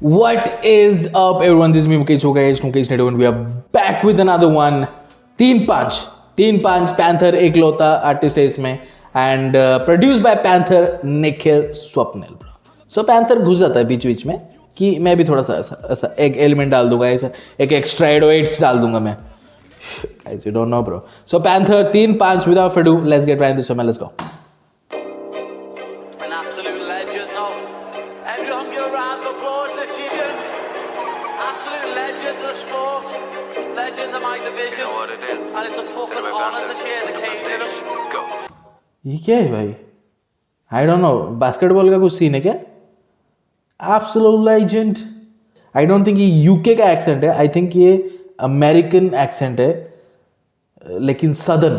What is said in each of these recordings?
What is up, everyone? This is me, Mukesh Hogayesh, Mukesh Network, and we are back with another one. तीन पांच panther एकलौता artist है इसमें and produce by panther Nikhil Swapnil. So panther घुस जाता है बीच बीच में कि मैं भी थोड़ा सा ऐसा एक एलिमेंट डाल दूंगा, ऐसा एक एक्स्ट्रा एडोइट्स डाल दूंगा मैं. Guys, you don't know, bro. So Panther 3-5 without further ado, let's get right into this one. Let's go. An absolute legend, though. Everyone give a round of applause this season. Absolute legend of sport. Legend of my division. You know what it is? And it's a fucking honour to share the cage with him. Let's go. ये क्या है भाई? I don't know. Basketball का कुछ scene है क्या? Absolute legend. I don't think ये UK का एक्सेंट है. I think ये अमेरिकन एक्सेंट है, लेकिन सदर्न.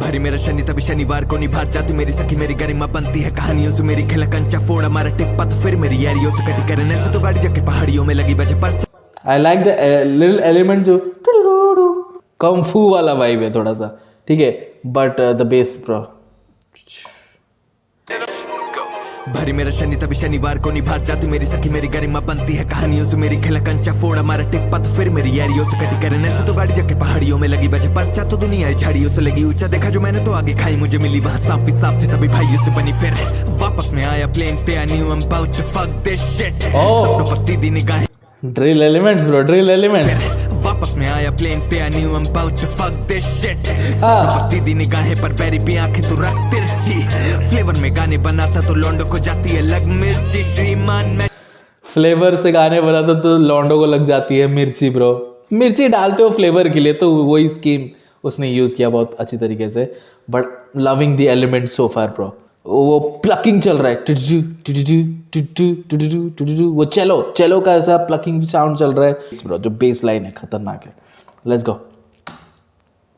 भरी मेरा शनि तभी शनिवार को निभार जाती मेरी सखी मेरी गरिमा बनती है कहानियों से मेरी खिला कंचा फोड़ हमारा टिप्पा तो फिर मेरी यारियों से कटी करने से तो गाड़ी जाके पहाड़ियों में लगी बजे पर. I like the little element जो कung fu वाला वाइब है थोड़ा सा, ठीक है, बट द बेस ब्रो. भरी मेरा शनि तभी शनिवार को निभार जाती मेरी सखी मेरी गरिमा बनती है कहानियों से मेरी खिला कंचा फोड़ हमारा टिप्पा तो फिर मेरी यारियों से कटी करने से तो गाड़ी जाके पहाड़ियों में लगी बजे पर्चा तो दुनिया झाड़ियों से लगी ऊंचा देखा जो मैंने तो आगे खाई मुझे मिली वहां सांप सांप थे तभी भाइयों से बनी फिर वापस में आया प्लेन पे. I knew I'm about to fuck this shit. सपनों पर सीधी निगाहें drill elements bro, drill element. वापस में आया प्लेन पे. I knew I'm about to fuck this shit. सपनों पर सीधी निगाहें पर बैरी भी आंखें तू रख तिरछी. फ्लेवर में गाने बनाता तो लौंडो को जाती है लग मिर्ची. श्रीमान मैं फ्लेवर से गाने बनाता तो लौंडो को लग जाती है मिर्ची ब्रो. मिर्ची डालते हो फ्लेवर के लिए, तो वही स्कीम उसने यूज किया बहुत अच्छी तरीके से. But loving the element so far bro. वो प्लकिंग चल रहा है, वो चेलो का ऐसा प्लकिंग साउंड चल रहा है ब्रो. जो बेस लाइन है खतरनाक है. Let's go.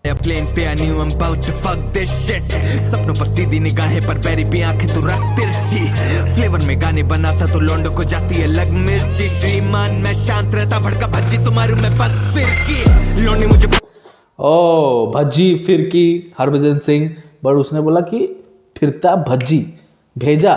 प्लेन पे. I knew I'm about to fuck this shit. सपनों पर सीधी निगाहें पर बैरी भी आंखें तू रख तिरछी. फ्लेवर में गाने बनाता तो लौंडो को जाती है लग मिर्ची. श्रीमान मैं शांत रहता भड़का भज्जी तुम्हारू मैं बस फिरकी. लोनी मुझे ओ भज्जी फिरकी हरभजन सिंह, बट उसने बोला कि फिरता भज्जी भेजा.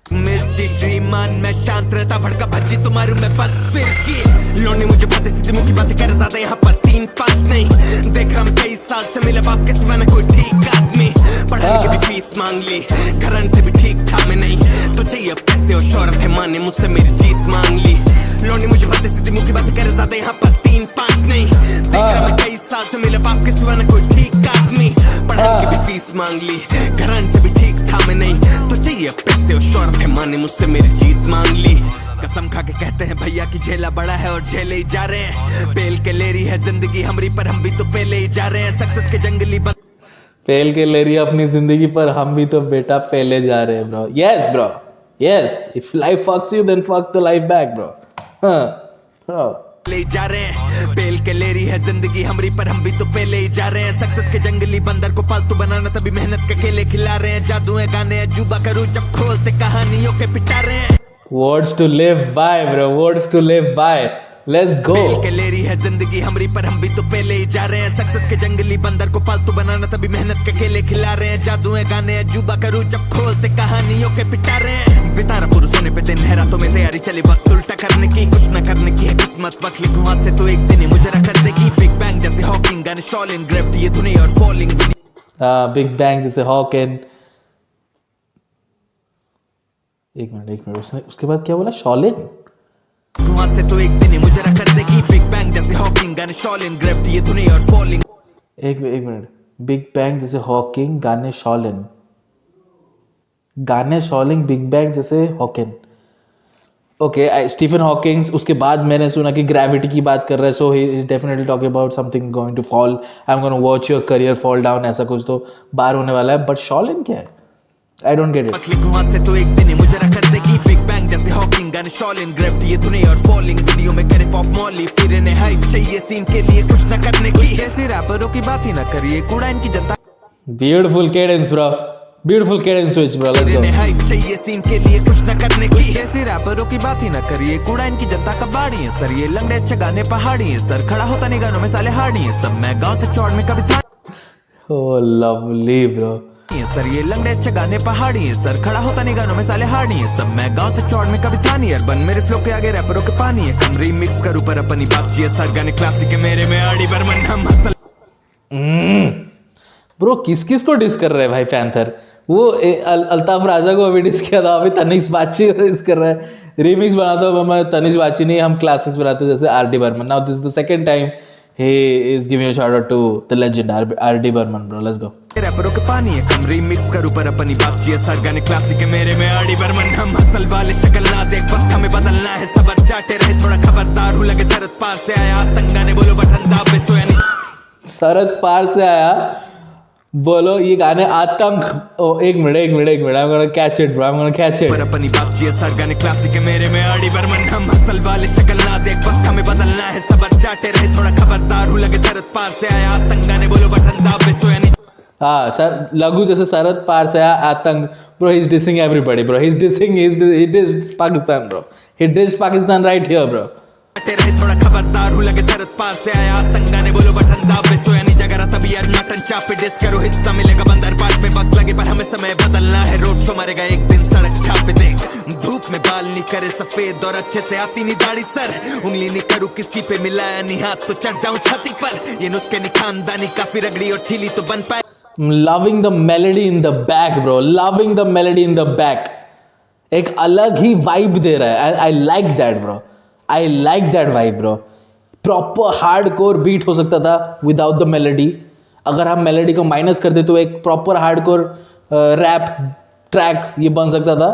मिर्ची. श्रीमान मैं शांत रहता भड़का भज्जी तुम्हारू मैं बस फिरकी. लोनी मुझे बातें सीधी मुंह की बातें कर ज्यादा यहाँ पर 3-5 नहीं. देख रहा हूँ कई साल से मिले बाप के सिवा न कोई ठीक आदमी. पढ़ाने की भी फीस मांग ली घरन से भी ठीक था मैं नहीं. तो चाहिए पैसे और शोहरत है माने मुझसे मेरी जीत मांग ली. लोनी मुझे बातें सीधी मुंह की बातें कर ज्यादा यहाँ पर 3-5 नहीं. देख रहा हूँ कई साल से मिले बाप के सिवा न कोई ठीक आदमी. पढ़ाने की भी फीस मांग ली घरन से भी ठीक था मैं नहीं. तो चाहिए पैसे और शोहरत है माने मुझसे मेरी जीत मांग ली. कसम खा के कहते हैं भैया की झेला बड़ा है और झेले ही जा रहे हैं. पेल के ले रही है जिंदगी हमारी पर हम भी तो पहले ही जा रहे हैं. सक्सेस के जंगली पेल के ले रही है अपनी जिंदगी पर, हम भी तो बेटा पहले जा रहे हैं bro. Yes bro, yes. If life fucks you then fuck the life back bro. Bro ले जा रहे हैं. पेल के ले रही है जिंदगी हमारी पर हम भी तो पहले ही जा रहे हैं. सक्सेस के जंगली बंदर को पालतू बनाना तभी मेहनत के केले खिला रहे हैं. जादू है गाने अजूबा करूँ जब खोलते कहानियों के पिटा रहे हैं. Words to live by bro, words to live by. Let's go. पेल के ले रही है जिंदगी हमारी पर हम भी तो पहले ही जा रहे हैं. सक्सेस के जंगली बंदर को पालतू बनाना तभी मेहनत के केले खिला रहे हैं. जादू है गाने अजूबा करूँ जब खोलते कहानियों के पिटा रहे हैं. बितारा पुरुष होने पे दिन है रातों में तैयारी चली वक्त उल्टा करने की. कुछ न करने की है किस्मत वक्त लिखूं हाथ से तो एक दिन ही मुझे कर देगी. बिग बैंग जैसे हॉकिंग गाने शॉलिन ग्रेफ्ट ये धुनी और फॉलिंग. बिग बैंग जैसे हॉकिन. एक मिनट उसने उसके बाद क्या बोला? शॉलिन धुआं से तो एक दिन ही मुझे कर देगी. बिग बैंग जैसे हॉकिंग गाने शॉलिन ग्रेफ्ट ये धुनी और फॉलिंग. एक मिनट. बिग बैंग जैसे हॉकिंग गाने शॉलिन, गाने शॉलिंग बिग बैंग जैसे हॉकिन. Okay, Stephen Hawkings. उसके बाद मैंने सुना कि ग्रेविटी की बात कर रहा है. So he is definitely talking about something going to fall. I am gonna watch your career fall down. ऐसा कुछ तो बाहर होने वाला है. बट शॉलिन क्या है? I don't get it. से तो एक दिन ही मुझे कर देगी. बिग बैंग जैसे हॉकिंग गाने शॉलिन ग्रेफ्ट ये धुनी और फॉलिंग. वीडियो में करे पॉप मॉली फिर इन्हें हाइप चाहिए सीन के लिए कुछ न करने की. ऐसे रैपरों की बात ही न करिए कूड़ा इनकी जनता. Beautiful cadence bro, beautiful cadence switch bro. Let's go. इन्हें हाइप चाहिए सीन के लिए कुछ न करने की. ऐसे रैपरों की बात ही न करिए कूड़ा इनकी जनता का बाड़ी है सर. ये लंगड़े अच्छे गाने पहाड़ी है सर. खड़ा होता नहीं गानों में साले हार्डी है सब. मैं गाँव से चौड़ में कभी था Oh, lovely, bro. ये सर ये लंगड़े अच्छे गाने पहाड़ी है सर, खड़ा होता नहीं गानों में साले हार्डी है सब। मैं गांव से चौड़ में कभी था नहीं अर्बन, मेरे फ्लो के आगे रैपरों के पानी है कम। रीमिक्स करूं पर अपनी बात चाहिए सर, गाने क्लासिक है मेरे में आड़ी बर्मन हम हसल। ब्रो किस किस को डिस कर रहे हैं भाई पैंथर? वो अल्ताफ राजा को अभी डिस किया था, अभी तनिष्क बाची को डिस कर रहा है। रीमिक्स बनाता हूँ मैं तनिष्क बाची नहीं, हम क्लासिक्स बनाते जैसे R D. Burman. Now this is the second time he is giving a shout out to the legend R.D. Burman, bro. Let's go. रैपरों के पानी है कम, रीमिक्स करूं पर अपनी बात चाहिए सर, गाने क्लासिक है मेरे में आड़ी बर्मन हम हसल वाले। शक्ल ना देख वक्त हमें बदलना है, सबर चाटे रहे थोड़ा खबरदार हूँ, लगे सरहद पार से आया आतंक, गाने बोलो बटन दाबे सोया नहीं। सरहद पार से आया बोलो ये गाने आतंक। एक minute I'm gonna catch it, bro. I'm gonna catch it. पर अपनी बात चाहिए सर, गाने क्लासिक है मेरे में आड़ी बर्मन हम हसल वाले। शक्ल ना देख वक्त हमें बदलना है, सबर चाटे रहे थोड़ा खबरदार हूँ, लगे सरहद पार से आया आतंक, गाने बोलो बटन दाबे सोया नहीं। हाँ सर, लघु जैसे सरहद पार से आया आतंक। Bro, he's dissing everybody, bro. He dissed Pakistan, bro. He dissed Pakistan right here, bro. रहे थोड़ा खबरदार हूँ, लगे सरहद पार से आया आतंक, गाने बोलो बटन दाबे सोया नहीं। जगह तभी यार नाटन चापे डिस करो, हिस्सा मिलेगा बंदर पार्ट में वक्त लगे पर हमें समय बदलना है। रोड शो मरेगा एक दिन सड़क छापे देख, धूप में बाल नहीं करे सफेद और अच्छे से आती नहीं दाढ़ी सर, उंगली नहीं करूँ किसी पे मिलाया नहीं हाथ तो चढ़ जाऊं छाती पर। ये नुस्खे नहीं खानदानी काफी रगड़ी और छीली तो बन पाए। Loving the melody in the back, bro. Loving the melody in the back. एक अलग ही वाइब दे रहा है. I like that, bro. I like that vibe, bro. Proper hardcore beat हो सकता था विदाउट द मेलोडी. अगर हम मेलोडी को माइनस करते तो एक प्रॉपर हार्डकोर रैप ट्रैक ये बन सकता था.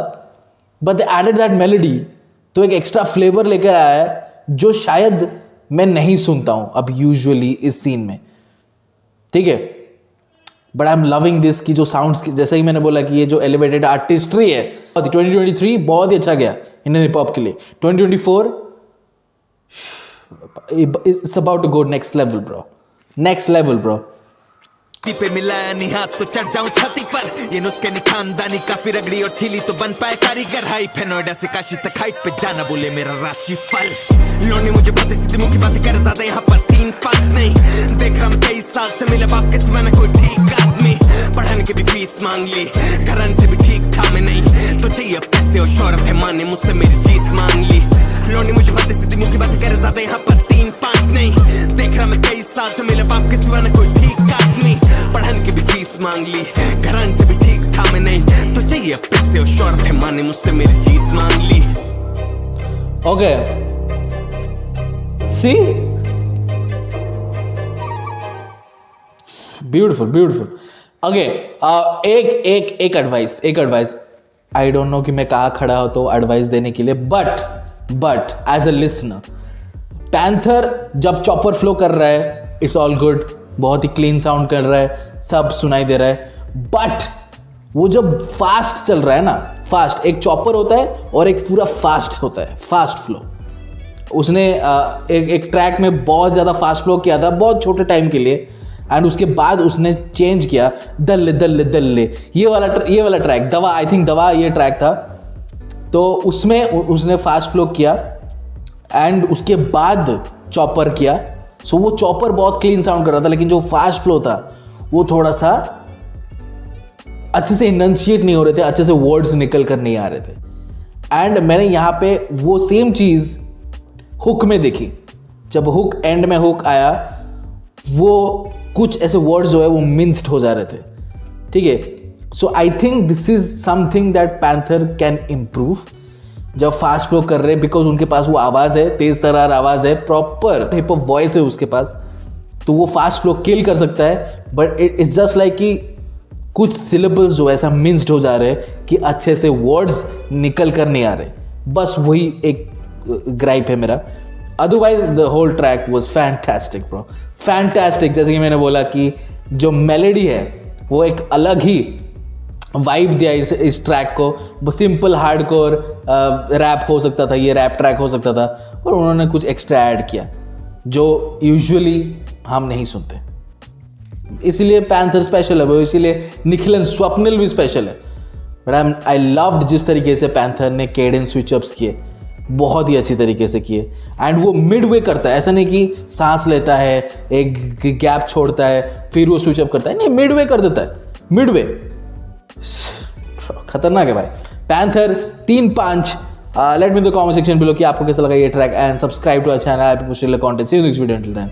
But they added that melody, तो एक एक्स्ट्रा फ्लेवर लेकर आया है जो शायद मैं नहीं सुनता हूँ अब यूजुअली इस सीन में. ठीक है, but I am loving this की जो साउंड्स, जैसे ही मैंने बोला कि ये जो एलिवेटेड आर्टिस्ट्री है. 2023 बहुत ही अच्छा गया इंडियन हिप हॉप के लिए. 2024 it's about to go next level, bro. Next level, bro. पे मिलाया नहीं हाथ तो चढ़ जाऊं छाती पर. ये नुस्खे नहीं खानदानी काफी रगड़ी और छीली तो बन पाए कारीगर. हाइप है नोएडा से काशी तक हाइट पे जाना बोले मेरा राशि फल. लोने मुझे बातें सीधी मुंह की बातें कर ज्यादा यहाँ पर 3-5 नहीं. देख रहा हूं 23 साल से मिले बाप के सिवा ना कोई ठीक आदमी. पढ़ाने की भी फीस मांग ली, घराने से भी ठीक था मैं नहीं. तो चाहिए पैसे और शोहरत है, माने मुझसे मेरी जीत मांग ली. लोने मुझे बातें सीधी मुंह की बातें कर ज्यादा यहाँ पर 3-5 नहीं. देख रहा मैं 23 साल से मिले बाप के सिवा ना कोई ठीक आदमी. पढ़ाने की भी फीस मांग ली, घराने से भी ठीक था मैं नहीं. तो चाहिए पैसे और शोहरत है, माने मुझसे मेरी जीत मांग ली. ओके, सी ब्यूटीफुल. ओके, एक एडवाइस. आई डोंट नो कि मैं कहाँ खड़ा हो तो एडवाइस देने के लिए, but as a listener, Panther जब चॉपर फ्लो कर रहा है इट्स ऑल गुड, बहुत ही क्लीन साउंड कर रहा है, सब सुनाई दे रहा है. बट वो जब फास्ट चल रहा है ना, फास्ट, एक चॉपर होता है और एक पूरा फास्ट होता है, फास्ट फ्लो. उसने एक ट्रैक में बहुत ज़्यादा फास्ट फ्लो किया था बहुत छोटे टाइम के लिए, एंड उसके बाद उसने चेंज किया दल्ले ये वाला ट्रैक, दवा, आई थिंक दवा ये ट्रैक था. तो उसमें उसने फास्ट फ्लो किया एंड उसके बाद चॉपर किया. सो वो चॉपर बहुत क्लीन साउंड कर रहा था, लेकिन जो फास्ट फ्लो था वो थोड़ा सा अच्छे से इनंशिएट नहीं हो रहे थे, अच्छे से वर्ड्स निकल कर नहीं आ रहे थे. एंड मैंने यहाँ पे वो सेम चीज़ हुक में देखी. जब हुक एंड में हुक आया, वो कुछ ऐसे वर्ड्स जो है वो मिन्स्ड हो जा रहे थे. ठीक है, so I think this is something that Panther can improve जब फास्ट फ्लो कर रहे, बिकॉज उनके पास वो आवाज़ है, तेज तरार आवाज़ है, प्रॉपर हिप हॉप वॉइस है उसके पास, तो वो फास्ट फ्लो किल कर सकता है. But it is just like कि कुछ सिलेबल्स जो ऐसा मिन्स्ड हो जा रहे हैं कि अच्छे से वर्ड्स निकल कर नहीं आ रहे. बस वही एक ग्राइप है मेरा. Otherwise the whole track was fantastic bro, fantastic. जैसे कि मैंने बोला कि जो मेलोडी है वो एक अलग ही वाइब दिया इस ट्रैक को. सिंपल हार्डकोर रैप हो सकता था, ये रैप ट्रैक हो सकता था, और उन्होंने कुछ एक्स्ट्रा ऐड किया जो यूजुअली हम नहीं सुनते. इसीलिए पैंथर स्पेशल है वो, इसीलिए निखिलन स्वप्निल भी स्पेशल है. बट आई लव्ड जिस तरीके से पैंथर ने केडेंस स्विच अप्स किए. बहुत ही अच्छी तरीके से किए। एंड वो मिड वे करता है, ऐसा नहीं कि सांस लेता है, एक गैप छोड़ता है, फिर वो स्विच अप करता है, नहीं, मिड वे कर देता है, मिड वे। खतरनाक है भाई। Panther 3-5। Let me in the comment section below कि आपको कैसा लगा ये track, and subscribe to our channel. I push content. See you next video. Until then.